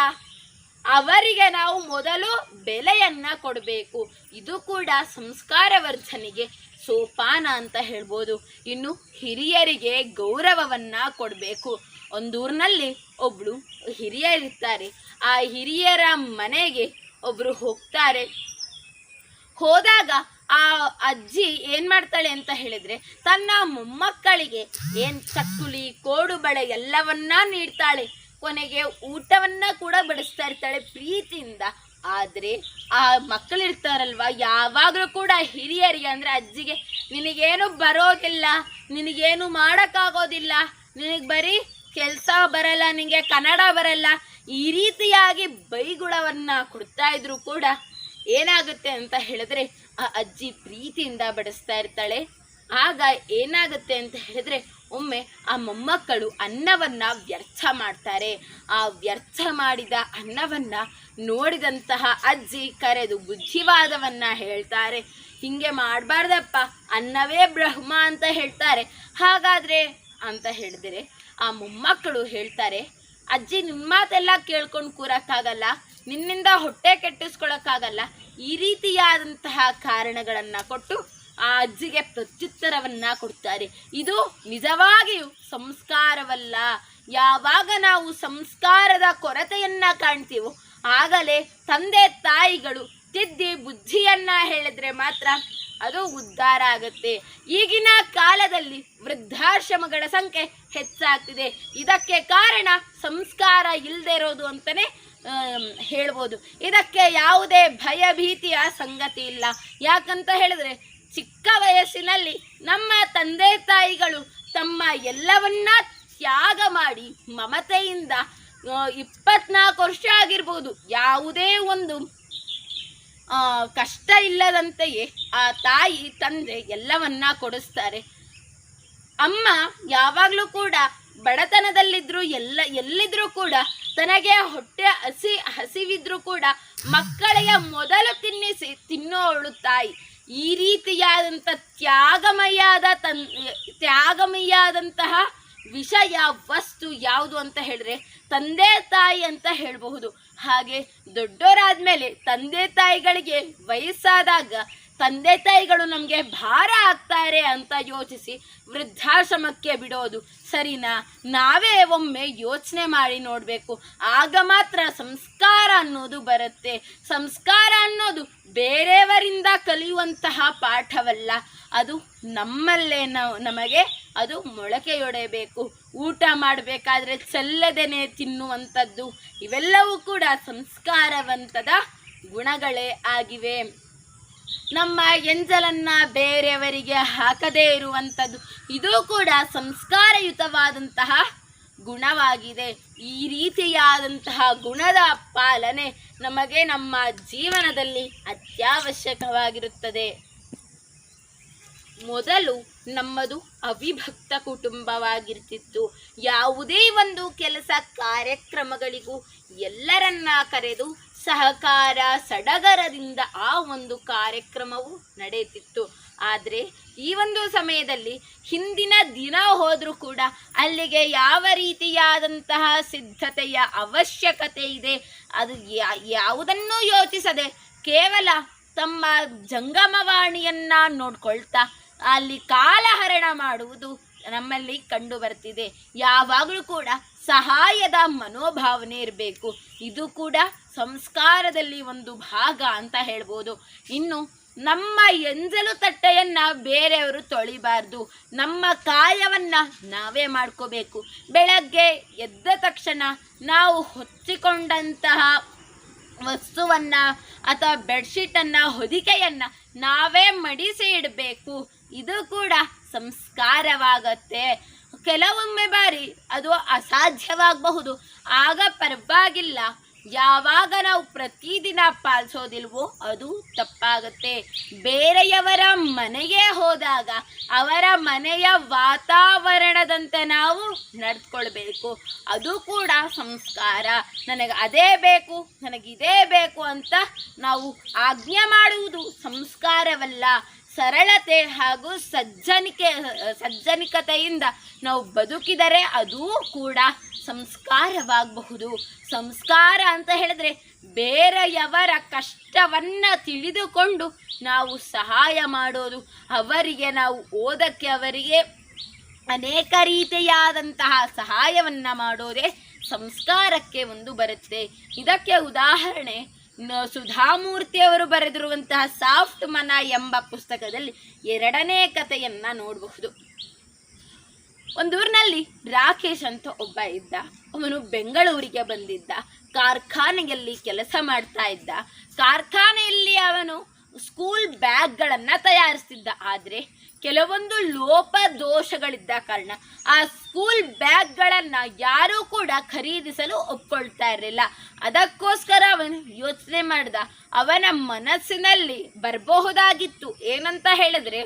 ಅವರಿಗೆ ನಾವು ಮೊದಲು ಬೆಲೆಯನ್ನ ಕೊಡಬೇಕು. ಇದು ಕೂಡ ಸಂಸ್ಕಾರ ವರ್ಧನೆಗೆ ಸೋಪಾನ ಅಂತ ಹೇಳ್ಬೋದು. ಇನ್ನು ಹಿರಿಯರಿಗೆ ಗೌರವವನ್ನ ಕೊಡಬೇಕು. ಒಂದೂರಿನಲ್ಲಿ ಒಬ್ಳು ಹಿರಿಯರಿರ್ತಾರೆ. ಆ ಹಿರಿಯರ ಮನೆಗೆ ಒಬ್ರು ಹೋಗ್ತಾರೆ. ಹೋದಾಗ ಆ ಅಜ್ಜಿ ಏನ್ ಮಾಡ್ತಾಳೆ ಅಂತ ಹೇಳಿದ್ರೆ, ತನ್ನ ಮೊಮ್ಮಕ್ಕಳಿಗೆ ಚಕ್ಕುಲಿ, ಕೋಡು ಬಳೆ ಎಲ್ಲವನ್ನ ನೀಡ್ತಾಳೆ. ಕೊನೆಗೆ ಊಟವನ್ನ ಕೂಡ ಬಡಿಸ್ತಾ ಇರ್ತಾಳೆ ಪ್ರೀತಿಯಿಂದ. ಆದ್ರೆ ಆ ಮಕ್ಕಳಿರ್ತಾರಲ್ವ, ಯಾವಾಗಲೂ ಕೂಡ ಹಿರಿಯರಿಗೆ ಅಂದ್ರೆ ಅಜ್ಜಿಗೆ, ನಿನಗೇನು ಬರೋದಿಲ್ಲ, ನಿನಗೇನು ಮಾಡೋಕ್ಕಾಗೋದಿಲ್ಲ, ನಿನಗೆ ಬರೀ ಕೆಲಸ ಬರಲ್ಲ, ನಿನಗೆ ಕನ್ನಡ ಬರಲ್ಲ, ಈ ರೀತಿಯಾಗಿ ಬೈಗುಳವನ್ನ ಕೊಡ್ತಾ ಇದ್ರು ಕೂಡ ಏನಾಗುತ್ತೆ ಅಂತ ಹೇಳಿದ್ರೆ ಆ ಅಜ್ಜಿ ಪ್ರೀತಿಯಿಂದ ಬಡಿಸ್ತಾ ಇರ್ತಾಳೆ. ಆಗ ಏನಾಗುತ್ತೆ ಅಂತ ಹೇಳಿದ್ರೆ ಒಮ್ಮೆ ಆ ಮೊಮ್ಮಕ್ಕಳು ಅನ್ನವನ್ನ ವ್ಯರ್ಥ ಮಾಡ್ತಾರೆ. ಆ ವ್ಯರ್ಥ ಮಾಡಿದ ಅನ್ನವನ್ನ ನೋಡಿದಂತಹ ಅಜ್ಜಿ ಕರೆದು ಬುದ್ಧಿವಾದವನ್ನ ಹೇಳ್ತಾರೆ. ಹಿಂಗೆ ಮಾಡಬಾರ್ದಪ್ಪ, ಅನ್ನವೇ ಬ್ರಹ್ಮ ಅಂತ ಹೇಳ್ತಾರೆ. ಹಾಗಾದ್ರೆ ಅಂತ ಹೇಳಿದ್ರೆ ಆ ಮೊಮ್ಮಕ್ಕಳು ಹೇಳ್ತಾರೆ, ಅಜ್ಜಿ ನಿಮ್ಮ ಮಾತೆಲ್ಲ ಕೇಳ್ಕೊಂಡು ಕೂರಕ್ಕಾಗಲ್ಲ, ನಿನ್ನಿಂದ ಹೊಟ್ಟೆ ಕೆಟ್ಟಿಸ್ಕೊಳಕ್ಕಾಗಲ್ಲ. ಈ ರೀತಿಯಾದಂತಹ ಕಾರಣಗಳನ್ನ ಕೊಟ್ಟು ಆ ಅಜ್ಜಿಗೆ ಪ್ರತ್ಯುತ್ತರವನ್ನ ಕೊಡ್ತಾರೆ. ಇದು ನಿಜವಾಗಿಯೂ ಸಂಸ್ಕಾರವಲ್ಲ. ಯಾವಾಗ ನಾವು ಸಂಸ್ಕಾರದ ಕೊರತೆಯನ್ನ ಕಾಣ್ತೀವೋ ಆಗಲೇ ತಂದೆ ತಾಯಿಗಳು ತಿದ್ದಿ ಬುದ್ಧಿಯನ್ನ ಹೇಳಿದ್ರೆ ಮಾತ್ರ ಅದು ಉದ್ಧಾರ ಆಗುತ್ತೆ. ಈಗಿನ ಕಾಲದಲ್ಲಿ ವೃದ್ಧಾಶ್ರಮಗಳ ಸಂಖ್ಯೆ ಹೆಚ್ಚಾಗ್ತಿದೆ. ಇದಕ್ಕೆ ಕಾರಣ ಸಂಸ್ಕಾರ ಇಲ್ಲದೆ ಇರೋದು ಅಂತಾನೆ ಹೇಳ್ಬೋದು. ಇದಕ್ಕೆ ಯಾವುದೇ ಭಯ ಭೀತಿಯ ಸಂಗತಿ ಇಲ್ಲ. ಯಾಕಂತ ಹೇಳಿದ್ರೆ ಚಿಕ್ಕ ವಯಸ್ಸಿನಲ್ಲಿ ನಮ್ಮ ತಂದೆ ತಾಯಿಗಳು ತಮ್ಮ ಎಲ್ಲವನ್ನ ತ್ಯಾಗ ಮಾಡಿ ಮಮತೆಯಿಂದ 24 ವರ್ಷ ಆಗಿರ್ಬೋದು, ಯಾವುದೇ ಒಂದು ಕಷ್ಟ ಇಲ್ಲದಂತೆಯೇ ಆ ತಾಯಿ ತಂದೆ ಎಲ್ಲವನ್ನ ಕೊಡಿಸ್ತಾರೆ. ಅಮ್ಮ ಯಾವಾಗಲೂ ಕೂಡ ಬಡತನದಲ್ಲಿದ್ರು ಎಲ್ಲಿದ್ರು ಕೂಡ ತನಗೆ ಹೊಟ್ಟೆ ಹಸಿವಿದ್ರು ಕೂಡ ಮಕ್ಕಳಿಗೆ ಮೊದಲು ತಿನ್ನೋಳು ತಾಯಿ. ಈ ರೀತಿಯಾದಂಥ ತ್ಯಾಗಮಯಾದಂತಹ ವಿಷಯ ವಸ್ತು ಯಾವುದು ಅಂತ ಹೇಳಿದ್ರೆ ತಂದೆ ತಾಯಿ ಅಂತ ಹೇಳಬಹುದು. ಹಾಗೆ ದೊಡ್ಡವರಾದ್ಮೇಲೆ ತಂದೆ ತಾಯಿಗಳಿಗೆ ವಯಸ್ಸಾದಾಗ ತಂದೆ ತಾಯಿಗಳು ನಮಗೆ ಭಾರ ಆಗ್ತಾರೆ ಅಂತ ಯೋಚಿಸಿ ವೃದ್ಧಾಶ್ರಮಕ್ಕೆ ಬಿಡೋದು ಸರಿನಾ? ನಾವೇ ಒಮ್ಮೆ ಯೋಚನೆ ಮಾಡಿ ನೋಡಬೇಕು. ಆಗ ಮಾತ್ರ ಸಂಸ್ಕಾರ ಅನ್ನೋದು ಬರುತ್ತೆ. ಸಂಸ್ಕಾರ ಅನ್ನೋದು ಬೇರೆಯವರಿಂದ ಕಲಿಯುವಂತಹ ಪಾಠವಲ್ಲ, ಅದು ನಮ್ಮಲ್ಲೇ ನಮಗೆ ಅದು ಮೊಳಕೆಯೊಡೆಯಬೇಕು. ಊಟ ಮಾಡಬೇಕಾದ್ರೆ ಚೆಲ್ಲದೇನೆ ತಿನ್ನುವಂಥದ್ದು, ಇವೆಲ್ಲವೂ ಕೂಡ ಸಂಸ್ಕಾರವಂತದ ಗುಣಗಳೇ ಆಗಿವೆ. ನಮ್ಮ ಎಂಜಲನ್ನ ಬೇರೆಯವರಿಗೆ ಹಾಕದೇ ಇರುವಂಥದ್ದು, ಇದು ಕೂಡ ಸಂಸ್ಕಾರಯುತವಾದಂತಹ ಗುಣವಾಗಿದೆ. ಈ ರೀತಿಯಾದಂತಹ ಗುಣದ ಪಾಲನೆ ನಮಗೆ ನಮ್ಮ ಜೀವನದಲ್ಲಿ ಅತ್ಯವಶ್ಯಕವಾಗಿರುತ್ತದೆ. ಮೊದಲು ನಮ್ಮದು ಅವಿಭಕ್ತ ಕುಟುಂಬವಾಗಿರ್ತಿತ್ತು. ಯಾವುದೇ ಒಂದು ಕೆಲಸ ಕಾರ್ಯಕ್ರಮಗಳಿಗೂ ಎಲ್ಲರನ್ನ ಕರೆದು ಸಹಕಾರ ಸಡಗರದಿಂದ ಆ ಒಂದು ಕಾರ್ಯಕ್ರಮವು ನಡೆಯುತ್ತಿತ್ತು. ಆದರೆ ಈ ಒಂದು ಸಮಯದಲ್ಲಿ ಹಿಂದಿನ ದಿನ ಹೋದರೂ ಕೂಡ ಅಲ್ಲಿಗೆ ಯಾವ ರೀತಿಯಾದಂತಹ ಸಿದ್ಧತೆಯ ಅವಶ್ಯಕತೆ ಇದೆ ಅದು ಯಾವುದನ್ನೂ ಯೋಚಿಸದೆ ಕೇವಲ ತಮ್ಮ ಜಂಗಮವಾಣಿಯನ್ನ ನೋಡ್ಕೊಳ್ತಾ ಅಲ್ಲಿ ಕಾಲಹರಣ ಮಾಡುವುದು ನಮ್ಮಲ್ಲಿ ಕಂಡು ಬರ್ತಿದೆ. ಯಾವಾಗಲೂ ಕೂಡ ಸಹಾಯದ ಮನೋಭಾವನೆ ಇರಬೇಕು. ಇದು ಕೂಡ ಸಂಸ್ಕಾರದಲ್ಲಿ ಒಂದು ಭಾಗ ಅಂತ ಹೇಳ್ಬೋದು. ಇನ್ನು ನಮ್ಮ ಎಂಜಲು ತಟ್ಟೆಯನ್ನ ಬೇರೆಯವರು ತೊಳಿಬಾರ್ದು. ನಮ್ಮ ಕಾಯವನ್ನ ನಾವೇ ಮಾಡ್ಕೋಬೇಕು. ಬೆಳಗ್ಗೆ ಎದ್ದ ತಕ್ಷಣ ನಾವು ಹೊಚ್ಚಿಕೊಂಡಂತಹ ವಸ್ತುವನ್ನ ಅಥವಾ ಬೆಡ್ಶೀಟನ್ನ ಹೊದಿಕೆಯನ್ನ ನಾವೇ ಮಡಿಸಿ ಇಡಬೇಕು. ಇದು ಕೂಡ ಸಂಸ್ಕಾರವಾಗತ್ತೆ. ಕೆಲವೊಮ್ಮೆ ಬಾರಿ ಅದು ಅಸಾಧ್ಯವಾಗಬಹುದು, ಆಗ ಪರವಾಗಿಲ್ಲ. ಯಾವಾಗ ನಾವು ಪ್ರತಿದಿನ ಪಾಲಿಸೋದಿಲ್ವೋ ಅದು ತಪ್ಪಾಗತ್ತೆ. ಬೇರೆಯವರ ಮನೆಗೆ ಹೋದಾಗ ಅವರ ಮನೆಯ ವಾತಾವರಣದಂತೆ ನಾವು ನಡೆದುಕೊಳ್ಬೇಕು. ಅದು ಕೂಡ ಸಂಸ್ಕಾರ. ನನಗೆ ಅದೇ ಬೇಕು, ನನಗಿದೇ ಬೇಕು ಅಂತ ನಾವು ಆಜ್ಞೆ ಮಾಡುವುದು ಸಂಸ್ಕಾರವಲ್ಲ. ಸರಳತೆ ಹಾಗೂ ಸಜ್ಜನಿಕತೆಯಿಂದ ನಾವು ಬದುಕಿದರೆ ಅದೂ ಕೂಡ ಸಂಸ್ಕಾರವಾಗಬಹುದು. ಸಂಸ್ಕಾರ ಅಂತ ಹೇಳಿದ್ರೆ ಬೇರೆಯವರ ಕಷ್ಟವನ್ನು ತಿಳಿದುಕೊಂಡು ನಾವು ಸಹಾಯ ಮಾಡೋದು, ಅವರಿಗೆ ನಾವು ಓದಕ್ಕೆ ಅವರಿಗೆ ಅನೇಕ ರೀತಿಯಾದಂತಹ ಸಹಾಯವನ್ನು ಮಾಡೋದೇ ಸಂಸ್ಕಾರಕ್ಕೆ ಒಂದು ಬರುತ್ತೆ. ಇದಕ್ಕೆ ಉದಾಹರಣೆ ಸುಧಾಮೂರ್ತಿಯವರು ಬರೆದಿರುವಂತಹ ಸಾಫ್ಟ್ ಮನ ಎಂಬ ಪುಸ್ತಕದಲ್ಲಿ 2ನೇ ಕಥೆಯನ್ನ ನೋಡಬಹುದು. ಒಂದೂರಿನಲ್ಲಿ ರಾಕೇಶ್ ಅಂತ ಒಬ್ಬ ಇದ್ದ. ಅವನು ಬೆಂಗಳೂರಿಗೆ ಬಂದಿದ್ದ. ಕಾರ್ಖಾನೆಯಲ್ಲಿ ಕೆಲಸ ಮಾಡ್ತಾ ಇದ್ದ. ಕಾರ್ಖಾನೆಯಲ್ಲಿ ಅವನು ಸ್ಕೂಲ್ ಬ್ಯಾಗ್ಗಳನ್ನು ತಯಾರಿಸ್ತಿದ್ದ. ಆದರೆ ಕೆಲವೊಂದು ಲೋಪದೋಷಗಳಿದ್ದ ಕಾರಣ ಆ ಸ್ಕೂಲ್ ಬ್ಯಾಗ್ಗಳನ್ನು ಯಾರೂ ಕೂಡ ಖರೀದಿಸಲು ಒಪ್ಕೊಳ್ತಾ ಇರಲಿಲ್ಲ. ಅದಕ್ಕೋಸ್ಕರ ಅವನು ಯೋಚನೆ ಮಾಡ್ದ. ಅವನ ಮನಸ್ಸಿನಲ್ಲಿ ಬರಬಹುದಾಗಿತ್ತು ಏನಂತ ಹೇಳಿದ್ರೆ,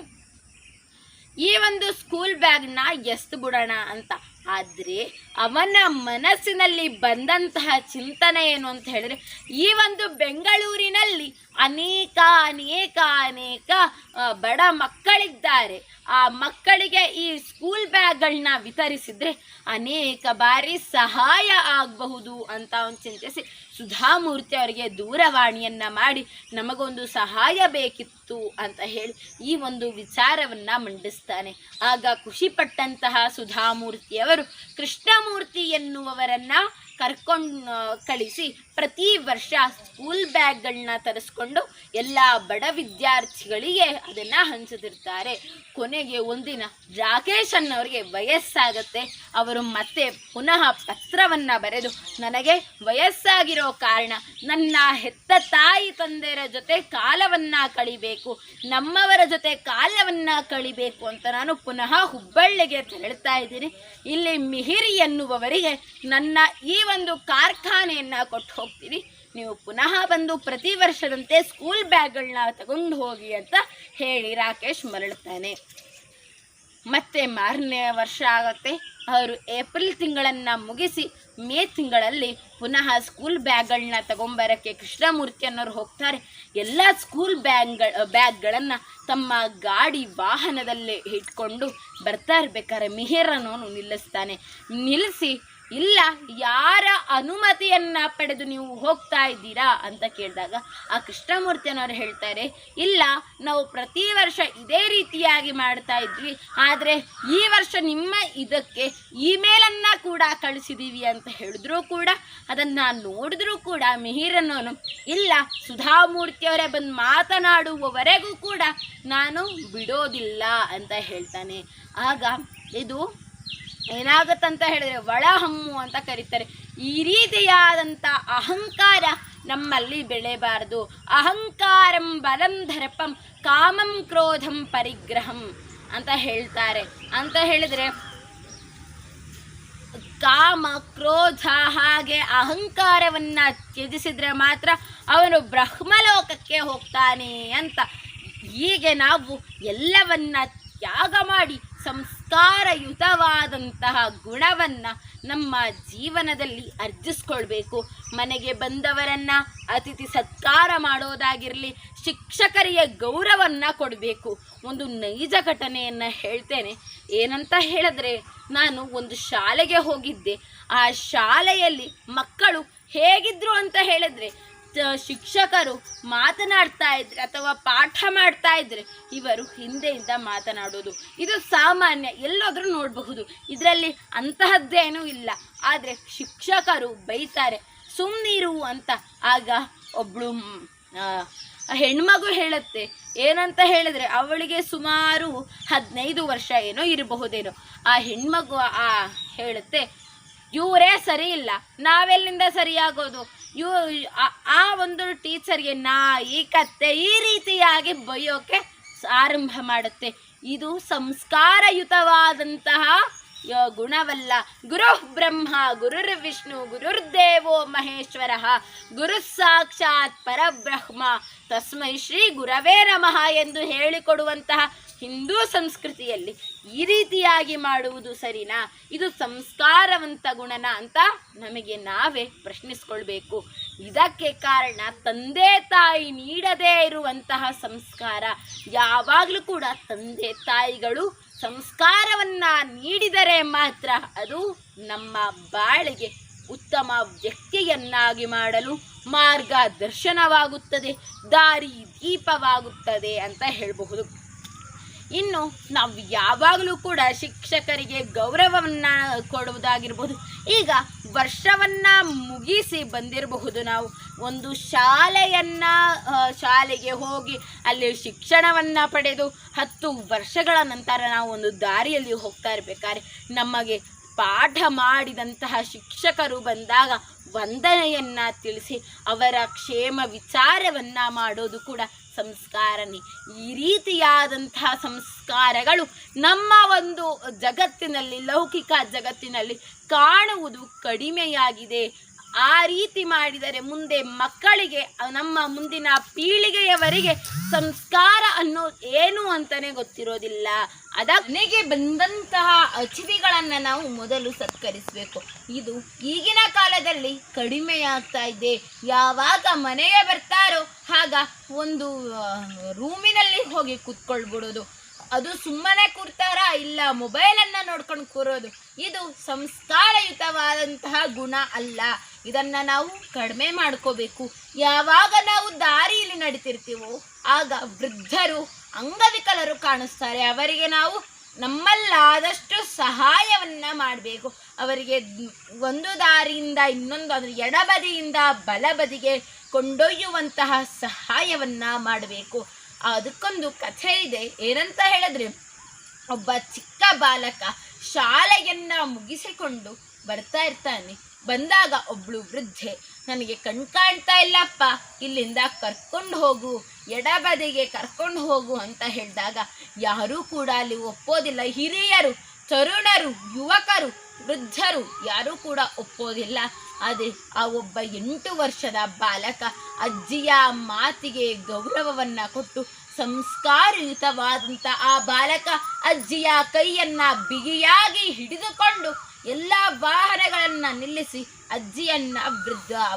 ಈ ಒಂದು ಸ್ಕೂಲ್ ಬ್ಯಾಗ್ನ ಎಸ್ದು ಬಿಡೋಣ ಅಂತ. ಆದರೆ ಅವನ ಮನಸ್ಸಿನಲ್ಲಿ ಬಂದಂತಹ ಚಿಂತನೆ ಏನು ಅಂತ ಹೇಳಿದ್ರೆ, ಈ ಒಂದು ಬೆಂಗಳೂರಿನಲ್ಲಿ ಅನೇಕ ಬಡ ಮಕ್ಕಳಿದ್ದಾರೆ. ಆ ಮಕ್ಕಳಿಗೆ ಈ ಸ್ಕೂಲ್ ಬ್ಯಾಗ್ಗಳನ್ನ ವಿತರಿಸಿದ್ರೆ ಅನೇಕ ಬಾರಿ ಸಹಾಯ ಆಗಬಹುದು ಅಂತ ಅವನು ಚಿಂತಿಸಿ ಸುಧಾಮೂರ್ತಿ ಅವರಿಗೆ ದೂರವಾಣಿಯನ್ನು ಮಾಡಿ ನಮಗೊಂದು ಸಹಾಯ ಬೇಕಿತ್ತು ಅಂತ ಹೇಳಿ ಈ ಒಂದು ವಿಚಾರವನ್ನು ಮಂಡಿಸ್ತಾನೆ. ಆಗ ಖುಷಿಪಟ್ಟಂತಹ ಸುಧಾಮೂರ್ತಿಯವರು ಕೃಷ್ಣಮೂರ್ತಿ ಎನ್ನುವವರನ್ನು ಕರ್ಕೊಂಡು ಕಳಿಸಿ ಪ್ರತಿ ವರ್ಷ ಸ್ಕೂಲ್ ಬ್ಯಾಗ್ಗಳನ್ನ ತರಿಸ್ಕೊಂಡು ಎಲ್ಲ ಬಡ ವಿದ್ಯಾರ್ಥಿಗಳಿಗೆ ಅದನ್ನು ಹಂಚುತ್ತಿರ್ತಾರೆ. ಕೊನೆಗೆ ಒಂದಿನ ರಾಕೇಶ್ ಅನ್ನೋರಿಗೆ ವಯಸ್ಸಾಗತ್ತೆ. ಅವರು ಮತ್ತೆ ಪುನಃ ಪತ್ರವನ್ನು ಬರೆದು, ನನಗೆ ವಯಸ್ಸಾಗಿರೋ ಕಾರಣ ನನ್ನ ಹೆತ್ತ ತಾಯಿ ತಂದೆಯರ ಜೊತೆ ಕಾಲವನ್ನು ಕಳಿಬೇಕು, ನಮ್ಮವರ ಜೊತೆ ಕಾಲವನ್ನು ಕಳಿಬೇಕು ಅಂತ ನಾನು ಪುನಃ ಹುಬ್ಬಳ್ಳಿಗೆ ತೆರಳ್ತಾ ಇದ್ದೀನಿ. ಇಲ್ಲಿ ಮಿಹಿರಿ ಎನ್ನುವವರಿಗೆ ನನ್ನ ಈ ಒಂದು ಕಾರ್ಖಾನೆಯನ್ನು ಕೊಟ್ಟು ಹೋಗ್ತೀನಿ, ನೀವು ಪುನಃ ಬಂದು ಪ್ರತಿ ವರ್ಷದಂತೆ ಸ್ಕೂಲ್ ಬ್ಯಾಗ್ಗಳನ್ನ ತಗೊಂಡು ಹೋಗಿ ಅಂತ ಹೇಳಿ ರಾಕೇಶ್ ಮರಳುತ್ತಾನೆ. ಮತ್ತೆ ಮಾರನೇ ವರ್ಷ ಆಗುತ್ತೆ. ಅವರು ಏಪ್ರಿಲ್ ತಿಂಗಳನ್ನು ಮುಗಿಸಿ ಮೇ ತಿಂಗಳಲ್ಲಿ ಪುನಃ ಸ್ಕೂಲ್ ಬ್ಯಾಗ್ಗಳನ್ನ ತಗೊಂಬರೋಕ್ಕೆ ಕೃಷ್ಣಮೂರ್ತಿ ಅನ್ನೋರು ಹೋಗ್ತಾರೆ. ಎಲ್ಲ ಸ್ಕೂಲ್ ಬ್ಯಾಗ್ಗಳನ್ನು ತಮ್ಮ ಗಾಡಿ ವಾಹನದಲ್ಲೇ ಇಟ್ಕೊಂಡು ಬರ್ತಾ ಇರ್ಬೇಕಾದ್ರೆ ಮಿಹಿರ್ ಅನ್ನೋನು ನಿಲ್ಲಿಸ್ತಾನೆ. ನಿಲ್ಲಿಸಿ ಇಲ್ಲ ಯಾರ ಅನುಮತಿಯನ್ನ ಪಡೆದು ನೀವು ಹೋಗ್ತಾ ಇದ್ದೀರಾ ಅಂತ ಕೇಳಿದಾಗ ಆ ಕೃಷ್ಣಮೂರ್ತಿಯವರು ಹೇಳ್ತಾರೆ, ಇಲ್ಲ ನಾವು ಪ್ರತಿ ವರ್ಷ ಇದೇ ರೀತಿಯಾಗಿ ಮಾಡ್ತಾ ಇದ್ವಿ, ಆದರೆ ಈ ವರ್ಷ ನಿಮ್ಮ ಇದಕ್ಕೆ ಇಮೇಲನ್ನು ಕೂಡ ಕಳಿಸಿದ್ದೀವಿ ಅಂತ ಹೇಳಿದ್ರು ಕೂಡ ಅದನ್ನು ನೋಡಿದ್ರೂ ಕೂಡ ಮಿಹಿರನವನು ಇಲ್ಲ ಸುಧಾಮೂರ್ತಿಯವರೇ ಬಂದು ಮಾತನಾಡುವವರೆಗೂ ಕೂಡ ನಾನು ಬಿಡೋದಿಲ್ಲ ಅಂತ ಹೇಳ್ತಾನೆ. ಆಗ ಇದು ಏನಾಗತ್ತಂತ ಹೇಳಿದ್ರೆ ಒಳಹಮ್ಮು ಅಂತ ಕರೀತಾರೆ. ಈ ರೀತಿಯಾದಂಥ ಅಹಂಕಾರ ನಮ್ಮಲ್ಲಿ ಬೆಳೆಬಾರದು. ಅಹಂಕಾರಂ ಬಲಂ ದರ್ಪಂ ಕಾಮಂ ಕ್ರೋಧಂ ಪರಿಗ್ರಹಂ ಅಂತ ಹೇಳ್ತಾರೆ. ಅಂತ ಹೇಳಿದ್ರೆ ಕಾಮ ಕ್ರೋಧ ಹಾಗೆ ಅಹಂಕಾರವನ್ನ ತ್ಯಜಿಸಿದ್ರೆ ಮಾತ್ರ ಅವನು ಬ್ರಹ್ಮಲೋಕಕ್ಕೆ ಹೋಗ್ತಾನೆ ಅಂತ. ಹೀಗೆ ನಾವು ಎಲ್ಲವನ್ನ ತ್ಯಾಗ ಮಾಡಿ ಸಂಸ್ಕಾರಯುತವಾದಂತಹ ಗುಣವನ್ನು ನಮ್ಮ ಜೀವನದಲ್ಲಿ ಅರ್ಜಿಸ್ಕೊಳ್ಬೇಕು. ಮನೆಗೆ ಬಂದವರನ್ನು ಅತಿಥಿ ಸತ್ಕಾರ ಮಾಡೋದಾಗಿರಲಿ, ಶಿಕ್ಷಕರಿಗೆ ಗೌರವವನ್ನು ಕೊಡಬೇಕು. ಒಂದು ನೈಜ ಘಟನೆಯನ್ನು ಹೇಳ್ತೇನೆ. ಏನಂತ ಹೇಳಿದ್ರೆ, ನಾನು ಒಂದು ಶಾಲೆಗೆ ಹೋಗಿದ್ದೆ. ಆ ಶಾಲೆಯಲ್ಲಿ ಮಕ್ಕಳು ಹೇಗಿದ್ರು ಅಂತ ಹೇಳಿದ್ರೆ, ಶಿಕ್ಷಕರು ಮಾತನಾಡ್ತಾ ಇದ್ರೆ ಅಥವಾ ಪಾಠ ಮಾಡ್ತಾ ಇದ್ರೆ ಇವರು ಹಿಂದೆಯಿಂದ ಮಾತನಾಡೋದು, ಇದು ಸಾಮಾನ್ಯ, ಎಲ್ಲಾದರೂ ನೋಡಬಹುದು, ಇದರಲ್ಲಿ ಅಂತಹದ್ದೇನೂ ಇಲ್ಲ. ಆದರೆ ಶಿಕ್ಷಕರು ಬೈತಾರೆ, ಸುಮ್ಮನಿರು ಅಂತ. ಆಗ ಒಬ್ಬಳು ಹೆಣ್ಮಗು ಹೇಳುತ್ತೆ, ಏನಂತ ಹೇಳಿದ್ರೆ ಅವಳಿಗೆ ಸುಮಾರು 15 ವರ್ಷ ಏನೋ ಇರಬಹುದೇನೋ. ಆ ಹೆಣ್ಮಗು ಹೇಳುತ್ತೆ, ಇವರೇ ಸರಿ ಇಲ್ಲ, ನಾವೆಲ್ಲಿಂದ ಸರಿಯಾಗೋದು, ಆ ಒಂದು ಟೀಚರ್ಗೆ ನಾಯಿ ಕತ್ತೆ ಈ ರೀತಿಯಾಗಿ ಬೈಯೋಕೆ ಆರಂಭ ಮಾಡುತ್ತೆ. ಇದು ಸಂಸ್ಕಾರಯುತವಾದಂತಹ ಗುಣವಲ್ಲ. ಗುರು ಬ್ರಹ್ಮ ಗುರುರ್ ವಿಷ್ಣು ಗುರುರ್ದೇವೋ ಮಹೇಶ್ವರ ಗುರು ಸಾಕ್ಷಾತ್ ಪರಬ್ರಹ್ಮ ತಸ್ಮೈ ಶ್ರೀ ಗುರವೇ ನಮಃ ಎಂದು ಹೇಳಿಕೊಡುವಂತಹ ಹಿಂದೂ ಸಂಸ್ಕೃತಿಯಲ್ಲಿ ಈ ರೀತಿಯಾಗಿ ಮಾಡುವುದು ಸರಿನಾ? ಇದು ಸಂಸ್ಕಾರವಂತ ಗುಣನ ಅಂತ ನಮಗೆ ನಾವೇ ಪ್ರಶ್ನಿಸ್ಕೊಳ್ಬೇಕು. ಇದಕ್ಕೆ ಕಾರಣ ತಂದೆ ತಾಯಿ ನೀಡದೇ ಇರುವಂತಹ ಸಂಸ್ಕಾರ. ಯಾವಾಗಲೂ ಕೂಡ ತಂದೆ ತಾಯಿಗಳು ಸಂಸ್ಕಾರವನ್ನು ನೀಡಿದರೆ ಮಾತ್ರ ಅದು ನಮ್ಮ ಬಾಳಿಗೆ ಉತ್ತಮ ವ್ಯಕ್ತಿಯನ್ನಾಗಿ ಮಾಡಲು ಮಾರ್ಗದರ್ಶನವಾಗುತ್ತದೆ, ದಾರಿ ದೀಪವಾಗುತ್ತದೆ ಅಂತ ಹೇಳಬಹುದು. ಇನ್ನು ನಾವು ಯಾವಾಗಲೂ ಕೂಡ ಶಿಕ್ಷಕರಿಗೆ ಗೌರವವನ್ನು ಕೊಡುವುದಾಗಿರ್ಬೋದು. ಈಗ ವರ್ಷವನ್ನು ಮುಗಿಸಿ ಬಂದಿರಬಹುದು, ನಾವು ಒಂದು ಶಾಲೆಗೆ ಹೋಗಿ ಅಲ್ಲಿ ಶಿಕ್ಷಣವನ್ನು ಪಡೆದು 10 ವರ್ಷಗಳ ನಂತರ ನಾವು ಒಂದು ದಾರಿಯಲ್ಲಿ ಹೋಗ್ತಾ ಇರಬೇಕಾದ್ರೆ ನಮಗೆ ಪಾಠ ಮಾಡಿದಂತಹ ಶಿಕ್ಷಕರು ಬಂದಾಗ ವಂದನೆಯನ್ನು ತಿಳಿಸಿ ಅವರ ಕ್ಷೇಮ ವಿಚಾರವನ್ನು ಮಾಡೋದು ಕೂಡ ಸಂಸ್ಕಾರನೇ. ಈ ರೀತಿಯಾದಂತಹ ಸಂಸ್ಕಾರಗಳು ನಮ್ಮ ಒಂದು ಜಗತ್ತಿನಲ್ಲಿ, ಲೌಕಿಕ ಜಗತ್ತಿನಲ್ಲಿ ಕಾಣುವುದು ಕಡಿಮೆಯಾಗಿದೆ. ಆ ರೀತಿ ಮಾಡಿದರೆ ಮುಂದೆ ಮಕ್ಕಳಿಗೆ, ನಮ್ಮ ಮುಂದಿನ ಪೀಳಿಗೆಯವರಿಗೆ ಸಂಸ್ಕಾರ ಅನ್ನೋದು ಏನು ಅಂತಲೇ ಗೊತ್ತಿರೋದಿಲ್ಲ. ಅದಕ್ಕೆ ಬಂದಂತಹ ಅತಿಥಿಗಳನ್ನು ನಾವು ಮೊದಲು ಸತ್ಕರಿಸಬೇಕು. ಇದು ಈಗಿನ ಕಾಲದಲ್ಲಿ ಕಡಿಮೆಯಾಗ್ತಾ ಇದೆ. ಯಾವಾಗ ಮನೆಗೆ ಬರ್ತಾರೋ ಆಗ ಒಂದು ರೂಮಿನಲ್ಲಿ ಹೋಗಿ ಕೂತ್ಕೊಳ್ಬಿಡೋದು, ಅದು ಸುಮ್ಮನೆ ಕೂರ್ತಾರ, ಇಲ್ಲ ಮೊಬೈಲನ್ನು ನೋಡ್ಕೊಂಡು ಕೂರೋದು. ಇದು ಸಂಸ್ಕಾರಯುತವಾದಂತಹ ಗುಣ ಅಲ್ಲ. ಇದನ್ನು ನಾವು ಕಡಿಮೆ ಮಾಡ್ಕೋಬೇಕು. ಯಾವಾಗ ನಾವು ದಾರಿಯಲ್ಲಿ ನಡೀತಿರ್ತೀವೋ ಆಗ ವೃದ್ಧರು, ಅಂಗವಿಕಲರು ಕಾಣಿಸ್ತಾರೆ. ಅವರಿಗೆ ನಾವು ನಮ್ಮಲ್ಲಾದಷ್ಟು ಸಹಾಯವನ್ನು ಮಾಡಬೇಕು. ಅವರಿಗೆ ಒಂದು ದಾರಿಯಿಂದ ಇನ್ನೊಂದು, ಅದರ ಎಡಬದಿಯಿಂದ ಬಲಬದಿಗೆ ಕೊಂಡೊಯ್ಯುವಂತಹ ಸಹಾಯವನ್ನು ಮಾಡಬೇಕು. ಅದಕ್ಕೊಂದು ಕಥೆ ಇದೆ. ಏನಂತ ಹೇಳಿದ್ರೆ, ಒಬ್ಬ ಚಿಕ್ಕ ಬಾಲಕ ಶಾಲೆಯನ್ನು ಮುಗಿಸಿಕೊಂಡು ಬರ್ತಾ ಇರ್ತಾನೆ. ಬಂದಾಗ ಒಬ್ಳು ವೃದ್ಧೆ, ನನಗೆ ಕಾಣ್ತಾ ಇಲ್ಲಪ್ಪ, ಇಲ್ಲಿಂದ ಕರ್ಕೊಂಡು ಹೋಗು, ಎಡಬದಿಗೆ ಕರ್ಕೊಂಡು ಹೋಗು ಅಂತ ಹೇಳಿದಾಗ ಯಾರೂ ಕೂಡ ಅಲ್ಲಿ ಒಪ್ಪೋದಿಲ್ಲ. ಹಿರಿಯರು, ತರುಣರು, ಯುವಕರು, ವೃದ್ಧರು ಯಾರೂ ಕೂಡ ಒಪ್ಪೋದಿಲ್ಲ. ಆದರೆ ಆ ಒಬ್ಬ 8 ವರ್ಷದ ಬಾಲಕ ಅಜ್ಜಿಯ ಮಾತಿಗೆ ಗೌರವವನ್ನು ಕೊಟ್ಟು ಸಂಸ್ಕಾರಯುತವಾದಂಥ ಆ ಬಾಲಕ ಅಜ್ಜಿಯ ಕೈಯನ್ನು ಬಿಗಿಯಾಗಿ ಹಿಡಿದುಕೊಂಡು ಎಲ್ಲ ವಾಹನಗಳನ್ನು ನಿಲ್ಲಿಸಿ ಅಜ್ಜಿಯನ್ನು,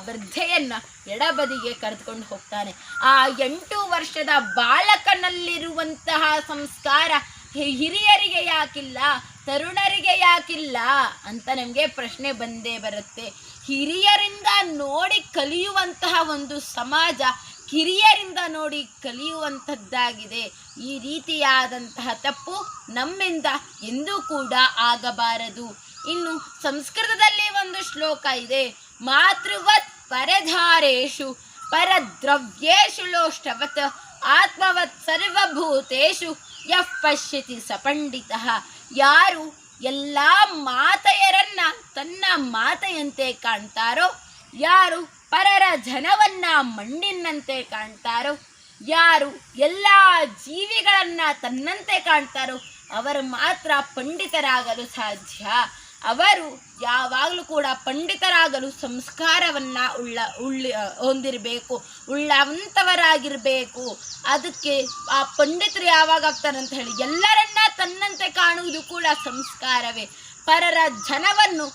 ವೃದ್ಧೆಯನ್ನು ಎಡಬದಿಗೆ ಕರೆದುಕೊಂಡು ಹೋಗ್ತಾನೆ. ಆ 8 ವರ್ಷದ ಬಾಲಕನಲ್ಲಿರುವಂತಹ ಸಂಸ್ಕಾರ ಹಿರಿಯರಿಗೆ ಯಾಕಿಲ್ಲ, ತರುಣರಿಗೆ ಯಾಕಿಲ್ಲ ಅಂತ ನಮಗೆ ಪ್ರಶ್ನೆ ಬಂದೇ ಬರುತ್ತೆ. ಹಿರಿಯರಿಂದ ನೋಡಿ ಕಲಿಯುವಂತಹ ಒಂದು ಸಮಾಜ ಕಿರಿಯರಿಂದ ನೋಡಿ ಕಲಿಯುವಂಥದ್ದಾಗಿದೆ. ಈ ರೀತಿಯಾದಂತಹ ತಪ್ಪು ನಮ್ಮಿಂದ ಎಂದೂ ಕೂಡ ಆಗಬಾರದು. ಇನ್ನು ಸಂಸ್ಕೃತದಲ್ಲಿ ಒಂದು ಶ್ಲೋಕ ಇದೆ, ಮಾತೃವತ್ ಪರಧಾರೇಶು ಪರದ್ರವ್ಯೇಶು ಲೋಷ್ಟವತ್ ಆತ್ಮವತ್ ಸರ್ವಭೂತೇಶು ಯಃ ಪಶ್ಯತಿ ಸ ಪಂಡಿತಃ. ಯಾರು ಎಲ್ಲ ಮಾತೆಯರನ್ನ ತನ್ನ ಮಾತೆಯಂತೆ ಕಾಣ್ತಾರೋ, ಯಾರು ಪರರ ಜನವನ್ನ ಮಣ್ಣಿನಂತೆ ಕಾಣ್ತಾರೋ, ಯಾರು ಎಲ್ಲ ಜೀವಿಗಳನ್ನ ತನ್ನಂತೆ ಕಾಣ್ತಾರೋ ಅವರು ಮಾತ್ರ ಪಂಡಿತರಾಗಲು ಸಾಧ್ಯ. ಅವರು ಯಾವಾಗಲೂ ಕೂಡ ಪಂಡಿತರಾಗಲು ಸಂಸ್ಕಾರವನ್ನ ಹೊಂದಿರಬೇಕು, ಉಳ್ಳವಂಥವರಾಗಿರಬೇಕು. ಅದಕ್ಕೆ ಆ ಪಂಡಿತರು ಯಾವಾಗ ಆಗ್ತಾರಂತ ಹೇಳಿ ಎಲ್ಲರನ್ನ ತನ್ನಂತೆ ಕಾಣುವುದು ಕೂಡ ಸಂಸ್ಕಾರವೇ. ಪರರ ಜನವನ್ನು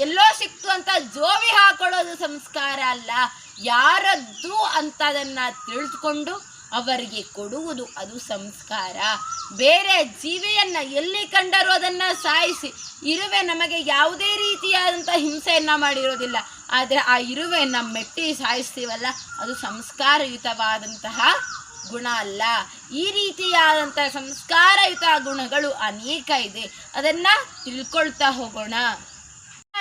ಎಲ್ಲೋ ಸಿಕ್ತು ಅಂತ ಜೋವಿ ಹಾಕೊಳ್ಳೋದು ಸಂಸ್ಕಾರ ಅಲ್ಲ. ಯಾರದ್ದು ಅಂತ ಅದನ್ನು ತಿಳಿದುಕೊಂಡು ಅವರಿಗೆ ಕೊಡುವುದು ಅದು ಸಂಸ್ಕಾರ. ಬೇರೆ ಜೀವಿಯನ್ನು ಎಲ್ಲಿ ಕಂಡರೂ ಅದನ್ನು ಸಾಯಿಸಿ, ಇರುವೆ ನಮಗೆ ಯಾವುದೇ ರೀತಿಯಾದಂಥ ಹಿಂಸೆಯನ್ನು ಮಾಡಿರೋದಿಲ್ಲ, ಆದರೆ ಆ ಇರುವೆಯನ್ನು ಮೆಟ್ಟಿ ಸಾಯಿಸ್ತೀವಲ್ಲ ಅದು ಸಂಸ್ಕಾರಯುತವಾದಂತಹ ಗುಣ ಅಲ್ಲ. ಈ ರೀತಿಯಾದಂಥ ಸಂಸ್ಕಾರಯುತ ಗುಣಗಳು ಅನೇಕ ಇದೆ, ಅದನ್ನು ತಿಳ್ಕೊಳ್ತಾ ಹೋಗೋಣ.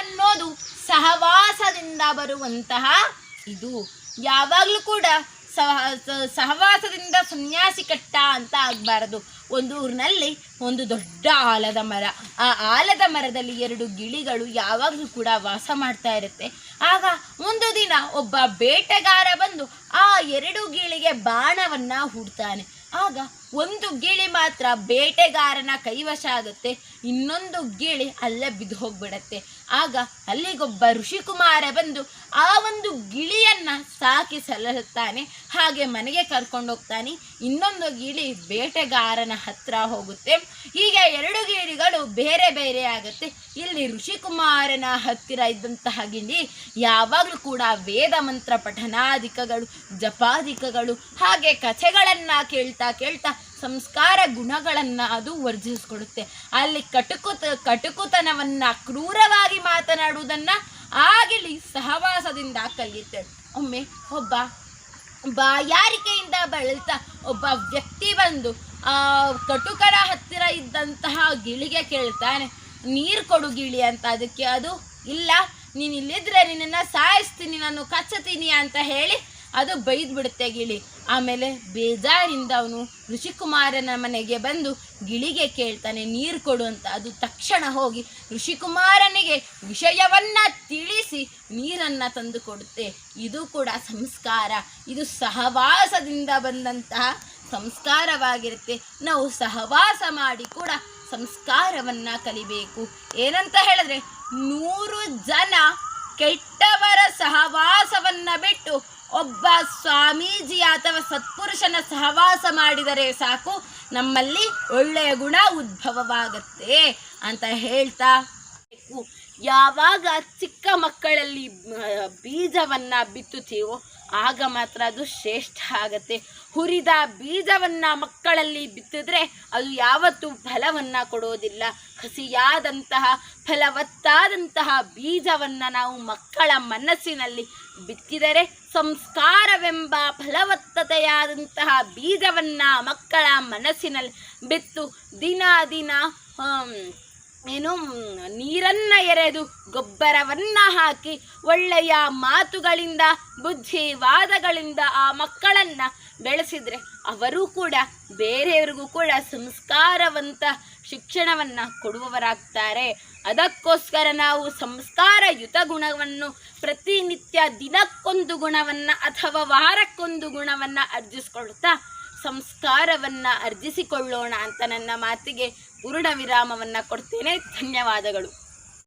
ಅನ್ನೋದು ಸಹವಾಸದಿಂದ ಬರುವಂತಹ ಇದು. ಯಾವಾಗಲೂ ಕೂಡ ಸಹವಾಸದಿಂದ ಸನ್ಯಾಸಿ ಕಟ್ಟ ಅಂತ ಆಗಬಾರದು. ಒಂದು ಊರಿನಲ್ಲಿ ಒಂದು ದೊಡ್ಡ ಆಲದ ಮರ, ಆ ಆಲದ ಮರದಲ್ಲಿ 2 ಗಿಳಿಗಳು ಯಾವಾಗಲೂ ಕೂಡ ವಾಸ ಮಾಡ್ತಾ ಇರುತ್ತೆ. ಆಗ ಒಂದು ದಿನ ಒಬ್ಬ ಬೇಟೆಗಾರ ಬಂದು ಆ 2 ಗಿಳಿಗೆ ಬಾಣವನ್ನು ಹೂಡ್ತಾನೆ. ಆಗ ಒಂದು ಗಿಳಿ ಮಾತ್ರ ಬೇಟೆಗಾರನ ಕೈವಶ ಆಗುತ್ತೆ, ಇನ್ನೊಂದು ಗಿಳಿ ಅಲ್ಲೇ ಬಿದ್ದು ಹೋಗ್ಬಿಡತ್ತೆ. ಆಗ ಅಲ್ಲಿಗೊಬ್ಬ ಋಷಿಕುಮಾರ ಬಂದು ಆ ಒಂದು ಗಿಳಿಯನ್ನ ಸಾಕಿ ಸಲಹುತ್ತಾನೆ, ಹಾಗೆ ಮನೆಗೆ ಕರ್ಕೊಂಡೋಗ್ತಾನೆ. ಇನ್ನೊಂದು ಗಿಳಿ ಬೇಟೆಗಾರನ ಹತ್ರ ಹೋಗುತ್ತೆ. ಹೀಗೆ 2 ಗಿಳಿಗಳು ಬೇರೆ ಬೇರೆ ಆಗುತ್ತೆ. ಇಲ್ಲಿ ಋಷಿಕುಮಾರನ ಹತ್ತಿರ ಇದ್ದಂತಹ ಗಿಳಿ ಯಾವಾಗಲೂ ಕೂಡ ವೇದ ಮಂತ್ರ ಪಠನಾಧಿಕಗಳು, ಜಪಾಧಿಕಗಳು, ಹಾಗೆ ಕಥೆಗಳನ್ನು ಕೇಳ್ತಾ ಸಂಸ್ಕಾರ ಗುಣಗಳನ್ನು ಅದು ವರ್ಜಿಸ್ಕೊಡುತ್ತೆ. ಅಲ್ಲಿ ಕಟುಕುತನವನ್ನು, ಕ್ರೂರವಾಗಿ ಮಾತನಾಡುವುದನ್ನು ಆ ಗಿಳಿ ಸಹವಾಸದಿಂದ ಕಲಿಯುತ್ತೆ. ಒಮ್ಮೆ ಒಬ್ಬ ಬಾಯಾರಿಕೆಯಿಂದ ಬಳಲ್ತಾ ಒಬ್ಬ ವ್ಯಕ್ತಿ ಬಂದು ಆ ಕಟುಕರ ಹತ್ತಿರ ಇದ್ದಂತಹ ಗಿಳಿಗೆ ಕೇಳ್ತಾನೆ, ನೀರು ಕೊಡು ಗಿಳಿ ಅಂತ. ಅದಕ್ಕೆ ಅದು ಇಲ್ಲ, ನೀನು ಇಲ್ಲಿದ್ರೆ ನಿನ್ನನ್ನು ಸಾಯಿಸ್ತೀನಿ, ನಾನು ಕಚ್ಚತೀನಿ ಅಂತ ಹೇಳಿ ಅದು ಬೈದ್ಬಿಡುತ್ತೆ ಗಿಳಿ. ಆಮೇಲೆ ಬೇಜಾರಿಂದ ಅವನು ಋಷಿಕುಮಾರನ ಮನೆಗೆ ಬಂದು ಗಿಳಿಗೆ ಕೇಳ್ತಾನೆ ನೀರು ಕೊಡು ಅಂತ. ಅದು ತಕ್ಷಣ ಹೋಗಿ ಋಷಿಕುಮಾರನಿಗೆ ವಿಷಯವನ್ನ ತಿಳಿಸಿ ನೀರನ್ನು ತಂದು ಕೊಡುತ್ತೆ. ಇದು ಕೂಡ ಸಂಸ್ಕಾರ, ಇದು ಸಹವಾಸದಿಂದ ಬಂದಂತಹ ಸಂಸ್ಕಾರವಾಗಿರುತ್ತೆ. ನಾವು ಸಹವಾಸ ಮಾಡಿ ಕೂಡ ಸಂಸ್ಕಾರವನ್ನು ಕಲಿಬೇಕು. ಏನಂತ ಹೇಳಿದ್ರೆ 100 ಜನ ಕೆಟ್ಟವರ ಸಹವಾಸವನ್ನು ಬಿಟ್ಟು ಒಬ್ಬ ಸ್ವಾಮೀಜಿ ಅಥವಾ ಸತ್ಪುರುಷನ ಸಹವಾಸ ಮಾಡಿದರೆ ಸಾಕು, ನಮ್ಮಲ್ಲಿ ಒಳ್ಳೆಯ ಗುಣ ಉದ್ಭವವಾಗತ್ತೆ ಅಂತ ಹೇಳ್ತಾ, ಯಾವಾಗ ಚಿಕ್ಕ ಮಕ್ಕಳಲ್ಲಿ ಬೀಜವನ್ನು ಬಿತ್ತುತ್ತೀವೋ ಆಗ ಮಾತ್ರ ಅದು ಶ್ರೇಷ್ಠ ಆಗತ್ತೆ. ಹುರಿದ ಬೀಜವನ್ನು ಮಕ್ಕಳಲ್ಲಿ ಬಿತ್ತಿದ್ರೆ ಅದು ಯಾವತ್ತೂ ಫಲವನ್ನು ಕೊಡೋದಿಲ್ಲ. ಹಸಿಯಾದಂತಹ ಫಲವತ್ತಾದಂತಹ ಬೀಜವನ್ನು ನಾವು ಮಕ್ಕಳ ಮನಸ್ಸಿನಲ್ಲಿ ಬಿತ್ತಿದರೆ, ಸಂಸ್ಕಾರವೆಂಬ ಫಲವತ್ತತೆಯಾದಂತಹ ಬೀಜವನ್ನು ಮಕ್ಕಳ ಮನಸ್ಸಿನಲ್ಲಿ ಬಿತ್ತು ದಿನ ನೀರನ್ನು ಎರೆದು ಗೊಬ್ಬರವನ್ನು ಹಾಕಿ ಒಳ್ಳೆಯ ಮಾತುಗಳಿಂದ, ಬುದ್ಧಿವಾದಗಳಿಂದ ಆ ಮಕ್ಕಳನ್ನು ಬೆಳೆಸಿದರೆ ಅವರು ಕೂಡ ಬೇರೆಯವರಿಗೂ ಕೂಡ ಸಂಸ್ಕಾರವಂತ ಶಿಕ್ಷಣವನ್ನು ಕೊಡುವವರಾಗ್ತಾರೆ. ಅದಕ್ಕೋಸ್ಕರ ನಾವು ಸಂಸ್ಕಾರಯುತ ಗುಣವನ್ನು ಪ್ರತಿನಿತ್ಯ ದಿನಕ್ಕೊಂದು ಗುಣವನ್ನು ಅಥವಾ ವಾರಕ್ಕೊಂದು ಗುಣವನ್ನು ಅರ್ಜಿಸಿಕೊಳ್ತಾ ಸಂಸ್ಕಾರವನ್ನು ಅರ್ಜಿಸಿಕೊಳ್ಳೋಣ ಅಂತ ನನ್ನ ಮಾತಿಗೆ ಪೂರ್ಣ ವಿರಾಮವನ್ನು ಕೊಡ್ತೇನೆ. ಧನ್ಯವಾದಗಳು.